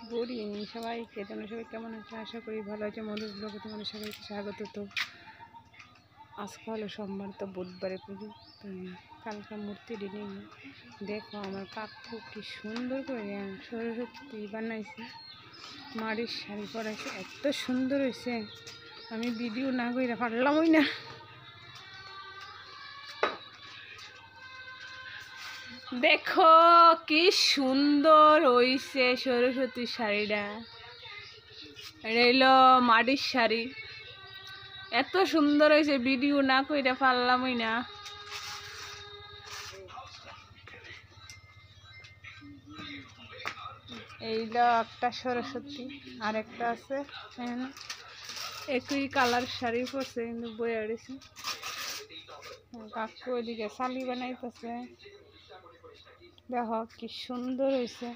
Good evening সবাইকে, তোমরা সবাই কেমন আছে? আশা করি ভালো আছে। মধুর ব্লগে তোমাদের সবাইকে স্বাগত। তো আজকে হলো সোমবার, তো বুধবারে পুজো, তো কালকে মূর্তি ডিনিং। দেখো আমার কাকু কি সুন্দর করে সরস্বতী বানাইছে, মাড়ির শাড়ি পরাইছে, এত সুন্দর হয়েছে। আমি ভিডিও না করে পারলামই না। দেখো কি সুন্দর হইছে সরস্বতী শাড়িটা। এটা হইলো মাটির শাড়ি, এত সুন্দর হয়েছে, ভিডিও না কইরা পারলামই না। এইলো একটা সরস্বতী, আর একটা আছে একই কালার শাড়ি পরছে, কিন্তু বয়ে আড়েছে। কাকু ওইদিকে শালি বানাইতেছে, দেখো কি সুন্দর হয়েছে।